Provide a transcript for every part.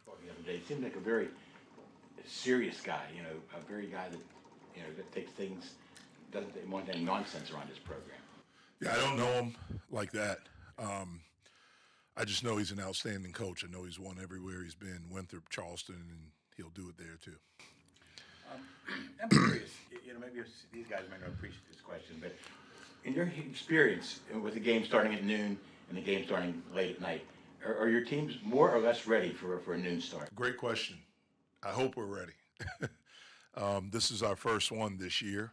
talking the other day. He seemed like a very serious guy, a very guy that, that takes things, doesn't want any nonsense around his program. Yeah, I don't know him like that. Um, I just know he's an outstanding coach. I know he's won everywhere he's been, Winthrop, Charleston, and he'll do it there too. Um, I'm curious, maybe these guys might not appreciate this question, but in your experience with the game starting at noon and the game starting late at night, are your teams more or less ready for a noon start? Great question. I hope we're ready. This is our first one this year.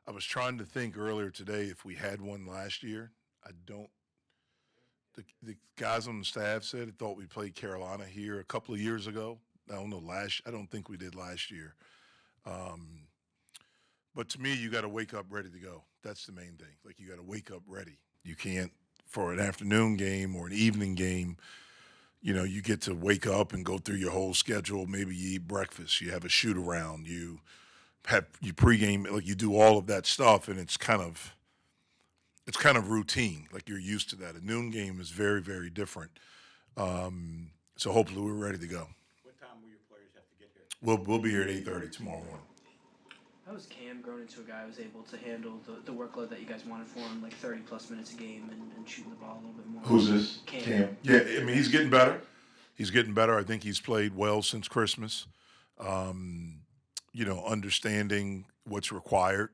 I was trying to think earlier today if we had one last year. I don't. The guys on the staff said they thought we played Carolina here a couple of years ago. I don't know I don't think we did last year. Um, but to me, you got to wake up ready to go. That's the main thing. Like you got to wake up ready. You can't for an afternoon game or an evening game. You get to wake up and go through your whole schedule. Maybe you eat breakfast. You have a shoot around. You pregame, like you do all of that stuff, and it's kind of routine. Like you're used to that. A noon game is very, very different. So hopefully we're ready to go. What time will your players have to get here? We'll be here at 8:30 tomorrow morning. How has Cam grown into a guy who was able to handle the workload that you guys wanted for him, like 30 plus minutes a game and shooting the ball a little bit more? Who's this? Cam. Yeah, I mean he's getting better. He's getting better. I think he's played well since Christmas. Understanding what's required.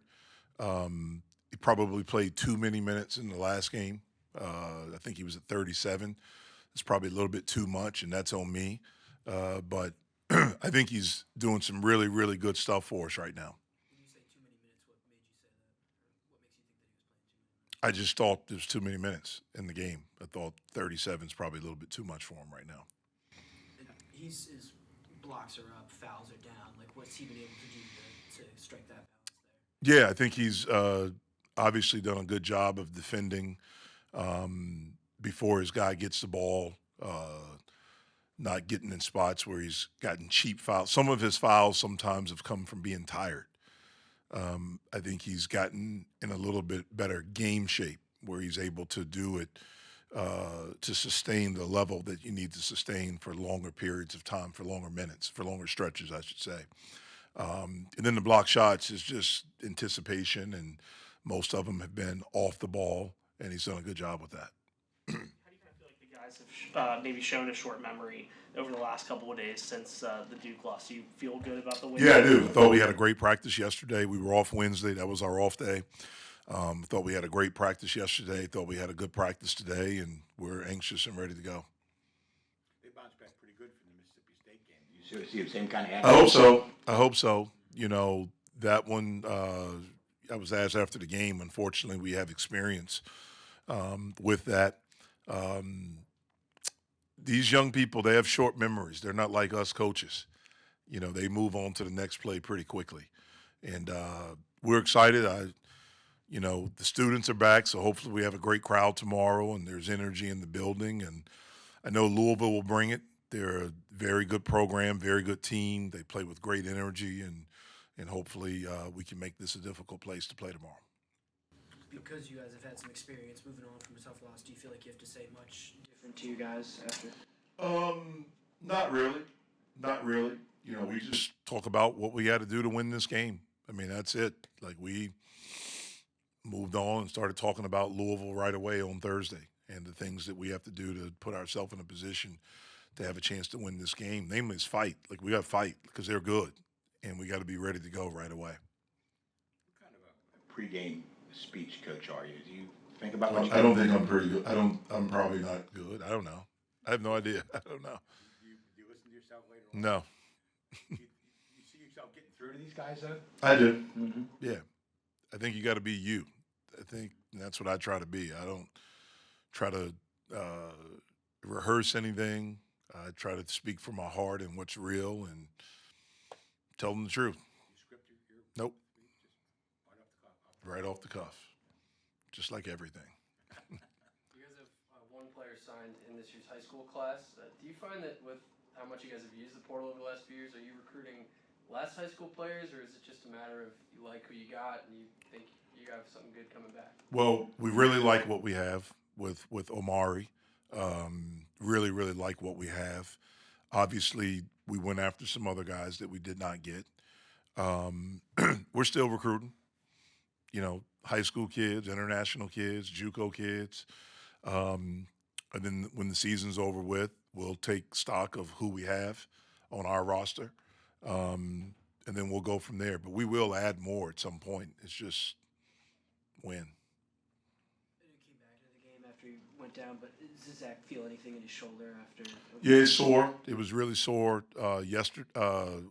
He probably played too many minutes in the last game. I think he was at 37. It's probably a little bit too much, and that's on me. But I think he's doing some really, really good stuff for us right now. When you say too many minutes, what made you say that? Or what makes you think that he was playing too many minutes? I just thought there's too many minutes in the game. I thought 37 is probably a little bit too much for him right now. And his blocks are up, fouls are down. Like, what's he been able to do to strike that balance there? Yeah, I think he's obviously done a good job of defending before his guy gets the ball, not getting in spots where he's gotten cheap fouls. Some of his fouls sometimes have come from being tired. I think he's gotten in a little bit better game shape where he's able to do it to sustain the level that you need to sustain for longer periods of time, for longer minutes, for longer stretches, I should say. And then the block shots is just anticipation, and most of them have been off the ball, and he's done a good job with that. How do you kind of feel like the guys have maybe shown a short memory over the last couple of days since the Duke loss? Do you feel good about the win? Yeah, I do. I thought we had a great practice yesterday. We were off Wednesday. That was our off day. Thought we had a great practice yesterday. Thought we had a good practice today, and we're anxious and ready to go. They bounced back pretty good from the Mississippi State game. You see the same kind of I hope attitude? so. I hope so. That one, I was asked after the game. Unfortunately, we have experience with that. These young people, they have short memories. They're not like us coaches. They move on to the next play pretty quickly. And we're excited. The students are back, so hopefully we have a great crowd tomorrow and there's energy in the building. And I know Louisville will bring it. They're a very good program, very good team. They play with great energy, and hopefully we can make this a difficult place to play tomorrow. Because you guys have had some experience moving on from a tough loss, do you feel like you have to say much different to you guys after? Not really. Not really. We just talk about what we had to do to win this game. I mean, that's it. Like, we moved on and started talking about Louisville right away on Thursday and the things that we have to do to put ourselves in a position to have a chance to win this game. Namely is fight. Like, we got to fight because they're good, and we got to be ready to go right away. What kind of a pregame speech coach are you? Do you think about what you I don't think I'm pretty good. I'm probably not good. I don't know. I have no idea. I don't know. do you listen to yourself later on? No. You see yourself getting through to these guys, though? I do. Mm-hmm. Yeah. I think you got to be you. I think that's what I try to be. I don't try to rehearse anything. I try to speak from my heart and what's real and tell them the truth. You script your Nope. speech just right off the cuff. Right off the cuff. Just like everything. You guys have one player signed in this year's high school class. Do you find that with how much you guys have used the portal over the last few years, are you recruiting less high school players, or is it just a matter of you like who you got and you think you have something good coming back? Well, we really like what we have with Omari. Really, really like what we have. Obviously, we went after some other guys that we did not get. We're still recruiting. High school kids, international kids, JUCO kids. And then when the season's over with, we'll take stock of who we have on our roster, and then we'll go from there. But we will add more at some point. It's just when. He came back into the game after he went down, but does Zach feel anything in his shoulder after? Yeah, it's sore. It was really sore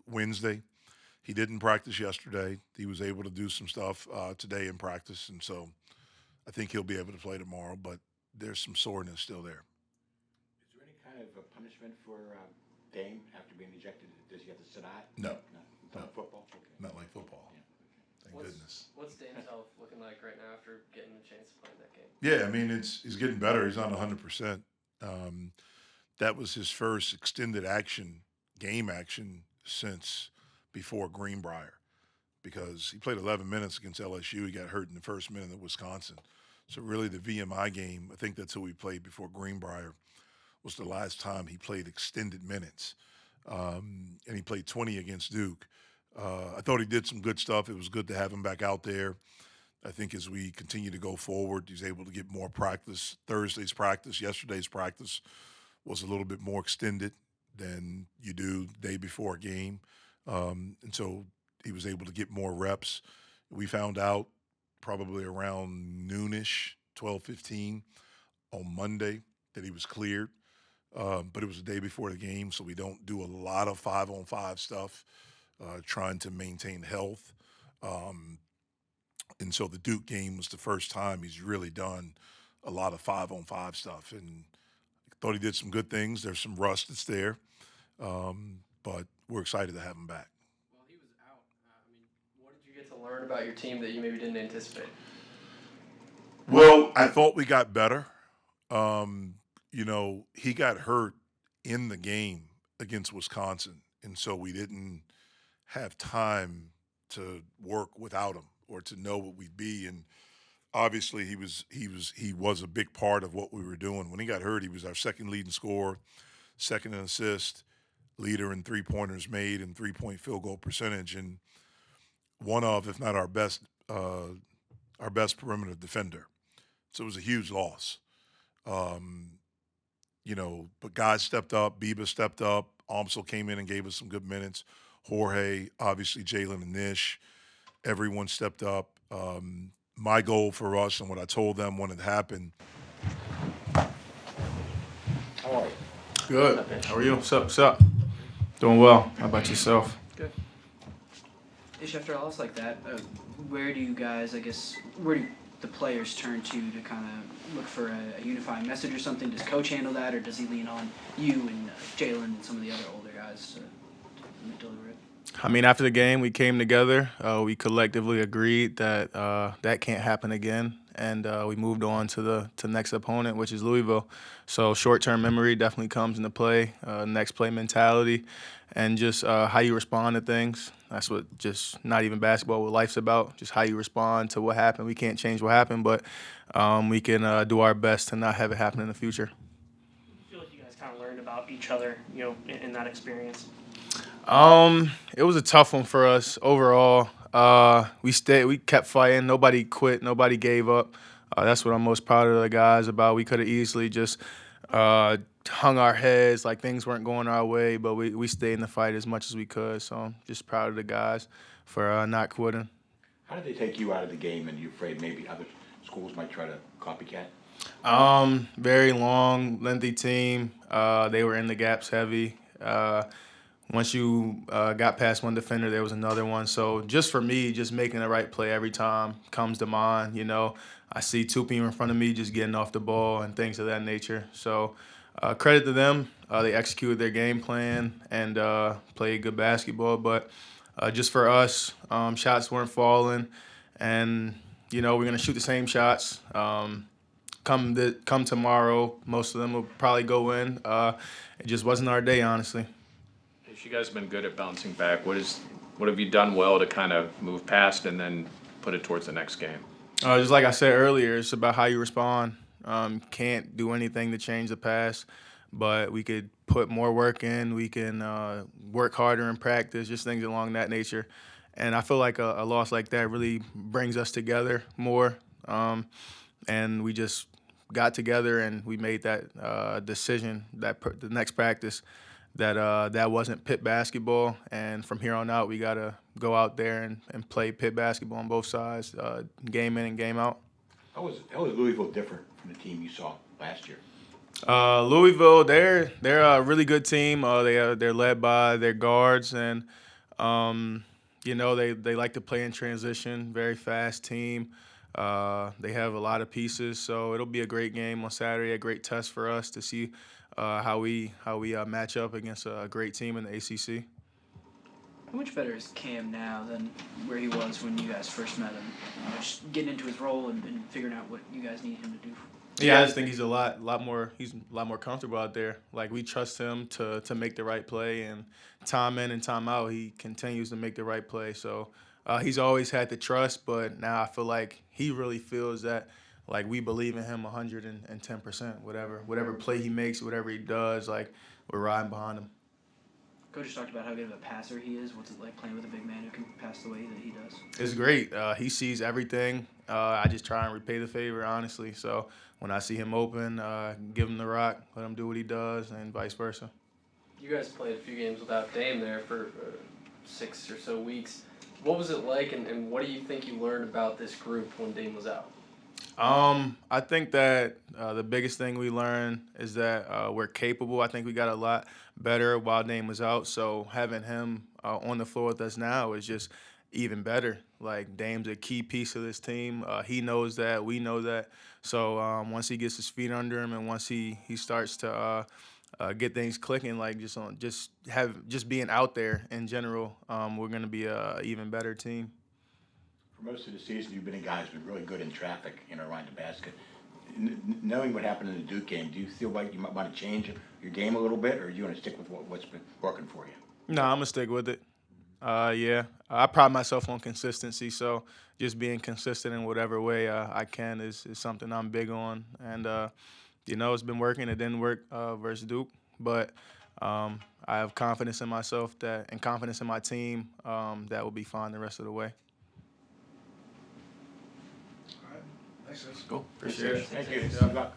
Wednesday. He didn't practice yesterday. He was able to do some stuff today in practice, and so I think he'll be able to play tomorrow. But there's some soreness still there. Is there any kind of a punishment for Dame after being ejected? Does he have to sit out? No. It's not football? Okay. Not like football. Yeah. Thank goodness. What's Dame's health looking like right now after getting the chance to play in that game? Yeah, I mean, he's getting better. He's not 100%. That was his first extended game action since before Greenbrier, because he played 11 minutes against LSU. He got hurt in the first minute at Wisconsin. So really the VMI game, I think that's who he played before Greenbrier, was the last time he played extended minutes. And he played 20 against Duke. I thought he did some good stuff. It was good to have him back out there. I think as we continue to go forward, he's able to get more practice. Thursday's practice, yesterday's practice was a little bit more extended than you do the day before a game. And so he was able to get more reps. We found out probably around noonish, 12:15 on Monday that he was cleared. But it was the day before the game, so we don't do a lot of 5-on-5 stuff, trying to maintain health. And so the Duke game was the first time he's really done a lot of 5-on-5 stuff. And I thought he did some good things. There's some rust that's there. But we're excited to have him back. While he was out, what did you get to learn about your team that you maybe didn't anticipate? Well, I thought we got better. He got hurt in the game against Wisconsin, and so we didn't have time to work without him or to know what we'd be. And obviously, he was a big part of what we were doing. When he got hurt, he was our second leading scorer, second in assist, leader in three-pointers made and three-point field goal percentage, and one of, if not our best perimeter defender. So it was a huge loss. But guys stepped up. Biba stepped up. Amsel came in and gave us some good minutes. Jorge, obviously Jalen and Nish. Everyone stepped up. My goal for us and what I told them when it happened. How are you? Good. How are you? What's up? Doing well. How about yourself? Good. Ish, after a loss like that, where do the players turn to kind of look for a unifying message or something? Does Coach handle that, or does he lean on you and Jalen and some of the other older guys to deliver it? After the game, we came together. We collectively agreed that that can't happen again, and we moved on to the next opponent, which is Louisville. So short-term memory definitely comes into play, next play mentality, and just how you respond to things. That's what just not even basketball, what life's about, just how you respond to what happened. We can't change what happened, but we can do our best to not have it happen in the future. I feel like you guys kind of learned about each other, in that experience. It was a tough one for us overall. We kept fighting. Nobody quit. Nobody gave up. That's what I'm most proud of the guys about. We could have easily just hung our heads like things weren't going our way, but we stayed in the fight as much as we could. So I'm just proud of the guys for not quitting. How did they take you out of the game, and you afraid maybe other schools might try to copycat? Very long, lengthy team. They were in the gaps heavy. Once you got past one defender, there was another one. So just for me, just making the right play every time comes to mind. I see two people in front of me just getting off the ball and things of that nature. So credit to them. They executed their game plan and played good basketball. But just for us, shots weren't falling. And, we're going to shoot the same shots. Come tomorrow, most of them will probably go in. It just wasn't our day, honestly. You guys have been good at bouncing back. What have you done well to kind of move past and then put it towards the next game? Just like I said earlier, it's about how you respond. Can't do anything to change the past, but we could put more work in. We can work harder in practice, just things along that nature. And I feel like a loss like that really brings us together more. And we just got together and we made that decision the next practice that wasn't Pitt basketball. And from here on out, we got to go out there and play Pitt basketball on both sides, game in and game out. How was Louisville different from the team you saw last year? Louisville, they're a really good team. They're led by their guards, and they like to play in transition. Very fast team. They have a lot of pieces, so it'll be a great game on Saturday. A great test for us to see how we match up against a great team in the ACC. How much better is Cam now than where he was when you guys first met him? Just getting into his role and figuring out what you guys need him to do. Yeah, I just think he's a lot more comfortable out there. Like, we trust him to make the right play, and time in and time out, he continues to make the right play. So he's always had the trust, but now I feel like he really feels that, like, we believe in him 110%. Whatever play he makes, whatever he does, like, we're riding behind him. Coach just talked about how good of a passer he is. What's it like playing with a big man who can pass the way that he does? It's great. He sees everything. I just try and repay the favor, honestly. So when I see him open, give him the rock, let him do what he does, and vice versa. You guys played a few games without Dame there for 6 or so weeks. What was it like, and what do you think you learned about this group when Dame was out? I think that the biggest thing we learned is that we're capable. I think we got a lot better while Dame was out. So having him on the floor with us now is just even better. Like, Dame's a key piece of this team. He knows that. We know that. So once he gets his feet under him and once he starts to get things clicking, like just being out there in general, we're going to be an even better team. For most of the season, you've been a guy who's been really good in traffic, around the basket. Knowing what happened in the Duke game, do you feel like you might want to change your game a little bit, or do you want to stick with what's been working for you? No, I'm going to stick with it. Yeah, I pride myself on consistency, so just being consistent in whatever way I can is something I'm big on. And, it's been working. It didn't work versus Duke, but I have confidence in myself and confidence in my team that will be fine the rest of the way. All right. Thanks, guys. Cool. Appreciate it. Thank you. Good luck.